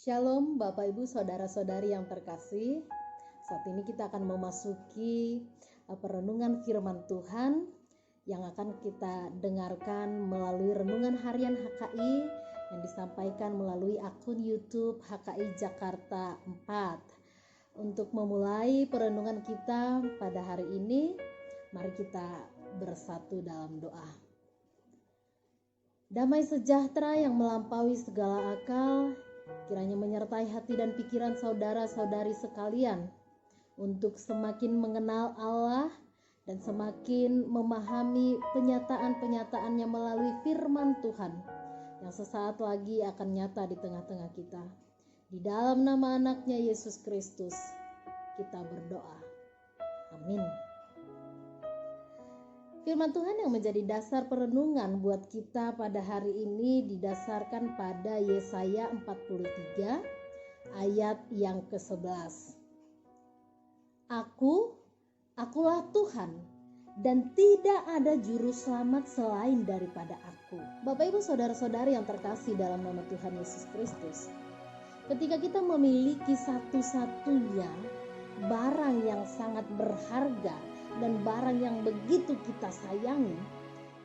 Shalom Bapak Ibu Saudara-saudari yang terkasih. Saat ini kita akan memasuki perenungan firman Tuhan yang akan kita dengarkan melalui renungan harian HKI yang disampaikan melalui akun YouTube HKI Jakarta 4. Untuk memulai perenungan kita pada hari ini, mari kita bersatu dalam doa. Damai sejahtera yang melampaui segala akal kiranya menyertai hati dan pikiran saudara-saudari sekalian untuk semakin mengenal Allah dan semakin memahami penyataan-penyataannya melalui firman Tuhan yang sesaat lagi akan nyata di tengah-tengah kita. Di dalam nama anaknya Yesus Kristus kita berdoa. Amin. Firman Tuhan yang menjadi dasar perenungan buat kita pada hari ini didasarkan pada Yesaya 43 ayat yang ke-11. Akulah Tuhan dan tidak ada juru selamat selain daripada aku. Bapak Ibu saudara-saudari yang terkasih dalam nama Tuhan Yesus Kristus. Ketika kita memiliki satu-satunya barang yang sangat berharga dan barang yang begitu kita sayangi,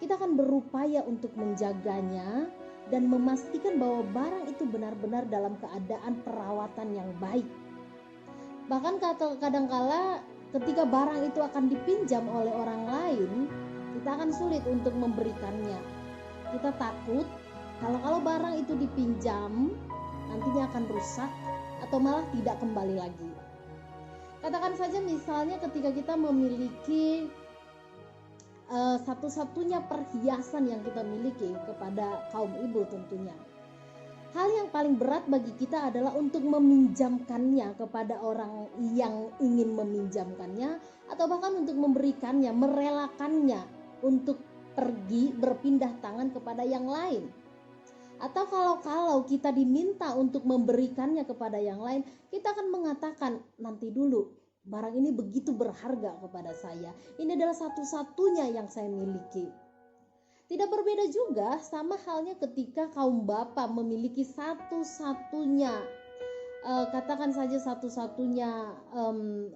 kita akan berupaya untuk menjaganya dan memastikan bahwa barang itu benar-benar dalam keadaan perawatan yang baik. Bahkan kadang-kala ketika barang itu akan dipinjam oleh orang lain, kita akan sulit untuk memberikannya. Kita takut kalau barang itu dipinjam nantinya akan rusak atau malah tidak kembali lagi. Katakan saja misalnya ketika kita memiliki satu-satunya perhiasan yang kita miliki kepada kaum ibu tentunya. Hal yang paling berat bagi kita adalah untuk meminjamkannya kepada orang yang ingin meminjamkannya atau bahkan untuk memberikannya, merelakannya untuk pergi berpindah tangan kepada yang lain. Atau kalau kita diminta untuk memberikannya kepada yang lain, kita akan mengatakan, nanti dulu, barang ini begitu berharga kepada saya. Ini adalah satu-satunya yang saya miliki. Tidak berbeda juga sama halnya ketika kaum bapa memiliki satu-satunya, katakan saja satu-satunya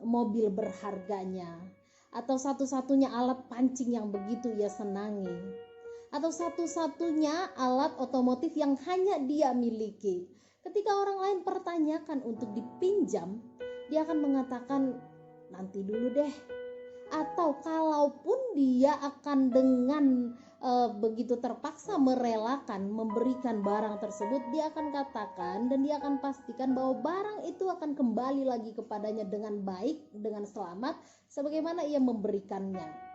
mobil berharganya, atau satu-satunya alat pancing yang begitu ia senangi, atau satu-satunya alat otomotif yang hanya dia miliki. Ketika orang lain pertanyakan untuk dipinjam, dia akan mengatakan nanti dulu deh. Atau kalaupun dia akan dengan begitu terpaksa merelakan memberikan barang tersebut, dia akan katakan dan dia akan pastikan bahwa barang itu akan kembali lagi kepadanya dengan baik, dengan selamat, sebagaimana ia memberikannya.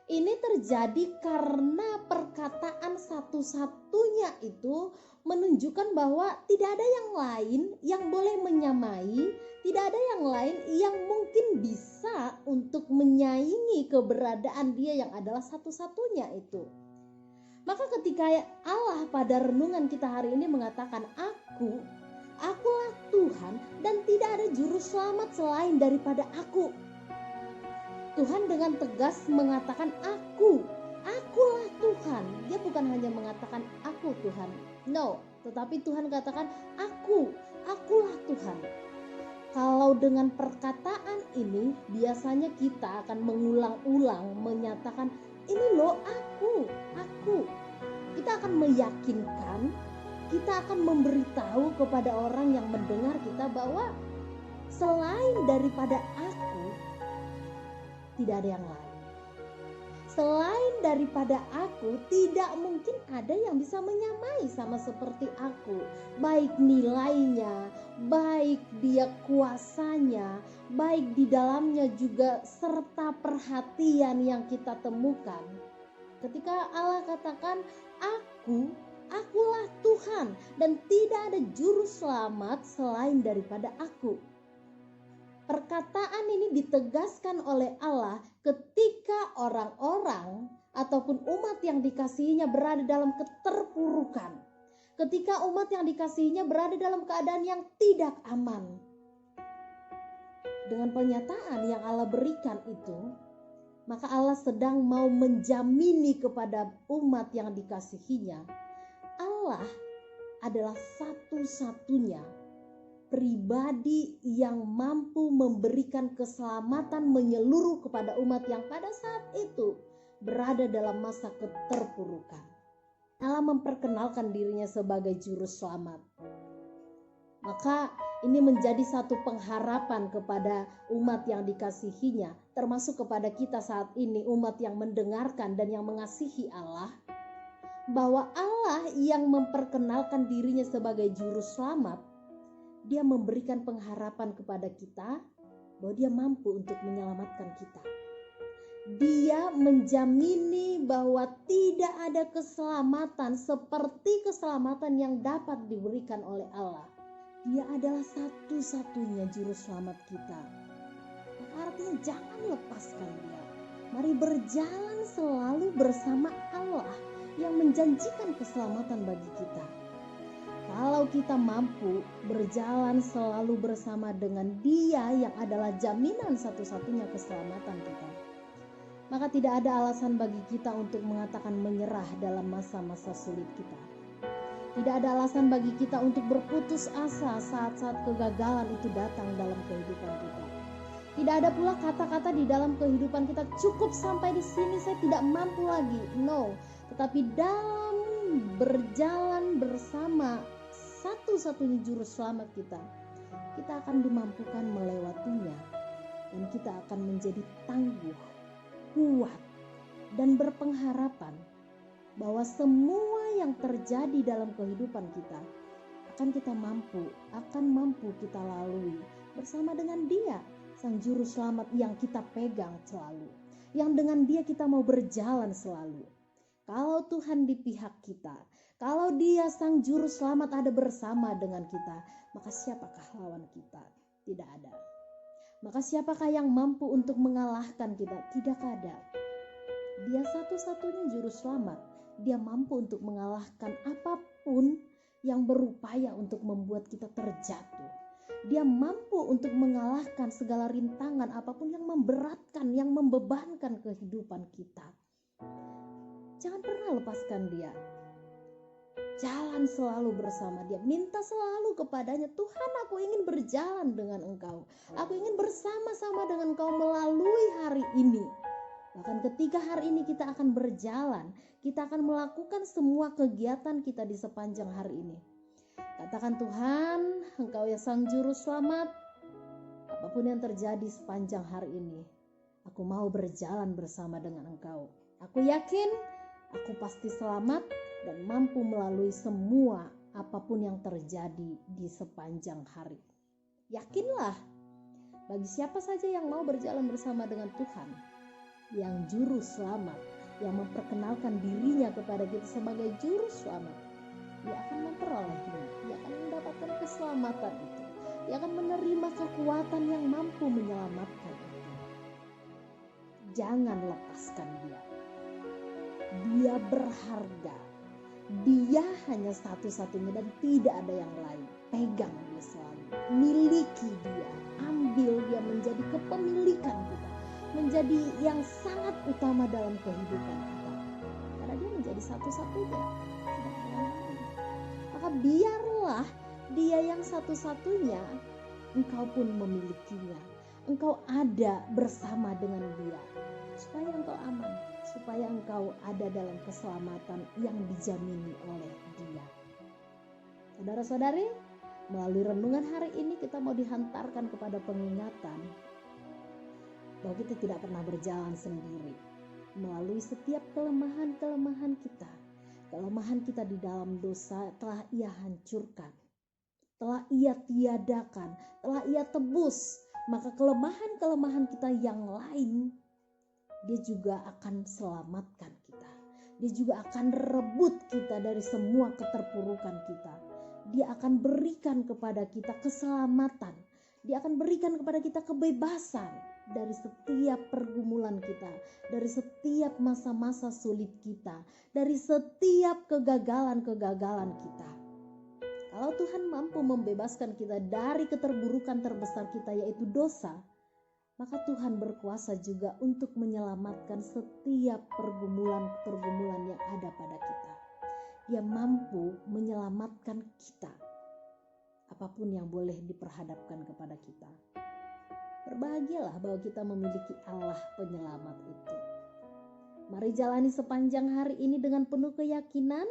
Ini terjadi karena perkataan satu-satunya itu menunjukkan bahwa tidak ada yang lain yang boleh menyamai, tidak ada yang lain yang mungkin bisa untuk menyaingi keberadaan dia yang adalah satu-satunya itu. Maka ketika Allah pada renungan kita hari ini mengatakan akulah Tuhan dan tidak ada juru selamat selain daripada aku. Tuhan dengan tegas mengatakan akulah Tuhan. Dia bukan hanya mengatakan aku Tuhan. No, tetapi Tuhan katakan akulah Tuhan. Kalau dengan perkataan ini biasanya kita akan mengulang-ulang menyatakan ini loh aku. Kita akan meyakinkan, kita akan memberitahu kepada orang yang mendengar kita bahwa selain daripada aku tidak ada yang lain. Selain daripada aku, tidak mungkin ada yang bisa menyamai sama seperti aku. Baik nilainya, baik dia kuasanya, baik di dalamnya juga serta perhatian yang kita temukan. Ketika Allah katakan akulah Tuhan dan tidak ada juru selamat selain daripada aku. Perkataan ini ditegaskan oleh Allah ketika orang-orang ataupun umat yang dikasihinya berada dalam keterpurukan. Ketika umat yang dikasihinya berada dalam keadaan yang tidak aman. Dengan pernyataan yang Allah berikan itu, maka Allah sedang mau menjamini kepada umat yang dikasihinya. Allah adalah satu-satunya pribadi yang mampu memberikan keselamatan menyeluruh kepada umat yang pada saat itu berada dalam masa keterpurukan. Allah memperkenalkan dirinya sebagai juru selamat. Maka ini menjadi satu pengharapan kepada umat yang dikasihinya, termasuk kepada kita saat ini, umat yang mendengarkan dan yang mengasihi Allah, bahwa Allah yang memperkenalkan dirinya sebagai juru selamat, dia memberikan pengharapan kepada kita bahwa dia mampu untuk menyelamatkan kita. Dia menjamini bahwa tidak ada keselamatan seperti keselamatan yang dapat diberikan oleh Allah. Dia adalah satu-satunya juru selamat kita. Artinya jangan lepaskan dia. Mari berjalan selalu bersama Allah yang menjanjikan keselamatan bagi kita. Kalau kita mampu berjalan selalu bersama dengan Dia yang adalah jaminan satu-satunya keselamatan kita, maka tidak ada alasan bagi kita untuk mengatakan menyerah dalam masa-masa sulit kita. Tidak ada alasan bagi kita untuk berputus asa saat-saat kegagalan itu datang dalam kehidupan kita. Tidak ada pula kata-kata di dalam kehidupan kita, cukup sampai di sini, saya tidak mampu lagi. No, tetapi dalam berjalan bersama satu-satunya juru selamat kita akan dimampukan melewatinya, dan kita akan menjadi tangguh, kuat, dan berpengharapan bahwa semua yang terjadi dalam kehidupan kita akan mampu kita lalui bersama dengan Dia, Sang Juru Selamat yang kita pegang selalu, yang dengan Dia kita mau berjalan selalu. Kalau Tuhan di pihak kita, kalau Dia Sang Juru Selamat ada bersama dengan kita, maka siapakah lawan kita? Tidak ada. Maka siapakah yang mampu untuk mengalahkan kita? Tidak ada. Dia satu-satunya Juru Selamat. Dia mampu untuk mengalahkan apapun yang berupaya untuk membuat kita terjatuh. Dia mampu untuk mengalahkan segala rintangan apapun yang memberatkan, yang membebankan kehidupan kita. Jangan pernah lepaskan Dia. Jalan selalu bersama Dia. Minta selalu kepadanya, Tuhan, aku ingin berjalan dengan Engkau. Aku ingin bersama-sama dengan Engkau melalui hari ini. Bahkan ketika hari ini kita akan berjalan, kita akan melakukan semua kegiatan kita di sepanjang hari ini. Katakan, Tuhan, Engkau ya Sang Juru Selamat. Apapun yang terjadi sepanjang hari ini, aku mau berjalan bersama dengan Engkau. Aku yakin aku pasti selamat dan mampu melalui semua apapun yang terjadi di sepanjang hari. Yakinlah, bagi siapa saja yang mau berjalan bersama dengan Tuhan, yang Juru Selamat, yang memperkenalkan dirinya kepada kita sebagai Juru Selamat, dia akan memperolehnya, dia akan mendapatkan keselamatan itu, dia akan menerima kekuatan yang mampu menyelamatkan itu. Jangan lepaskan Dia. Dia berharga. Dia hanya satu-satunya dan tidak ada yang lain. Pegang Dia selalu. Miliki Dia. Ambil Dia menjadi kepemilikan kita. Menjadi yang sangat utama dalam kehidupan kita. Karena Dia menjadi satu-satunya. Tidak ada yang lain. Maka biarlah Dia yang satu-satunya, engkau pun memilikinya. Engkau ada bersama dengan Dia. Supaya engkau aman. Supaya engkau ada dalam keselamatan yang dijamini oleh Dia. Saudara-saudari, melalui renungan hari ini kita mau dihantarkan kepada pengingatan bahwa kita tidak pernah berjalan sendiri. Melalui setiap kelemahan-kelemahan kita, kelemahan kita di dalam dosa telah Ia hancurkan, telah Ia tiadakan, telah Ia tebus. Maka kelemahan-kelemahan kita yang lain, Dia juga akan selamatkan kita. Dia juga akan rebut kita dari semua keterpurukan kita. Dia akan berikan kepada kita keselamatan. Dia akan berikan kepada kita kebebasan dari setiap pergumulan kita, dari setiap masa-masa sulit kita, dari setiap kegagalan-kegagalan kita. Kalau Tuhan mampu membebaskan kita dari keterburukan terbesar kita, yaitu dosa, maka Tuhan berkuasa juga untuk menyelamatkan setiap pergumulan-pergumulan yang ada pada kita. Dia mampu menyelamatkan kita. Apapun yang boleh diperhadapkan kepada kita. Berbahagialah bahwa kita memiliki Allah penyelamat itu. Mari jalani sepanjang hari ini dengan penuh keyakinan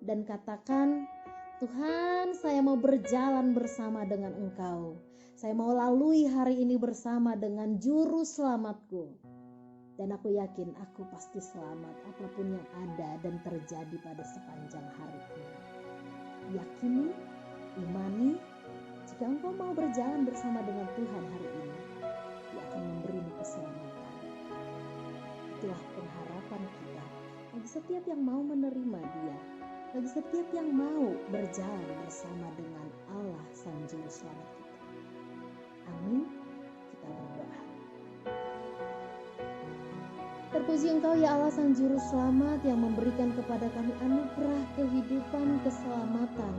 dan katakan, Tuhan, saya mau berjalan bersama dengan Engkau. Saya mau lalui hari ini bersama dengan juru selamatku. Dan aku yakin aku pasti selamat apapun yang ada dan terjadi pada sepanjang hari ini. Yakini, imani, jika engkau mau berjalan bersama dengan Tuhan hari ini, Dia akan memberimu keselamatan. Itulah pengharapan kita bagi setiap yang mau menerima Dia, bagi setiap yang mau berjalan bersama dengan Allah Sang Juru Selamat kita. Amin. Kita berdoa. Terpuji Engkau ya Allah Sang Juru Selamat yang memberikan kepada kami anugerah kehidupan keselamatan.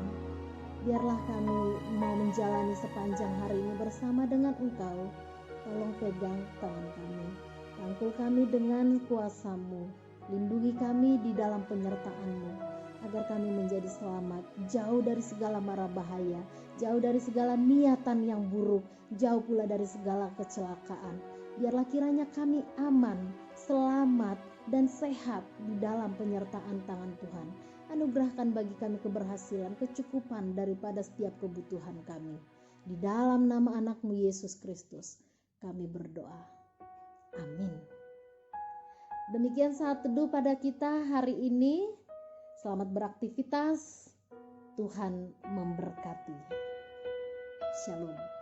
Biarlah kami mau menjalani sepanjang hari ini bersama dengan Engkau. Tolong pegang tangan kami, rangkul kami dengan kuasa-Mu, lindungi kami di dalam penyertaan-Mu, agar kami menjadi selamat, jauh dari segala mara bahaya, jauh dari segala niatan yang buruk, jauh pula dari segala kecelakaan. Biarlah kiranya kami aman, selamat, dan sehat di dalam penyertaan tangan Tuhan. Anugerahkan bagi kami keberhasilan, kecukupan daripada setiap kebutuhan kami. Di dalam nama anak-Mu Yesus Kristus, kami berdoa. Amin. Demikian saat teduh pada kita hari ini. Selamat beraktivitas. Tuhan memberkati. Shalom.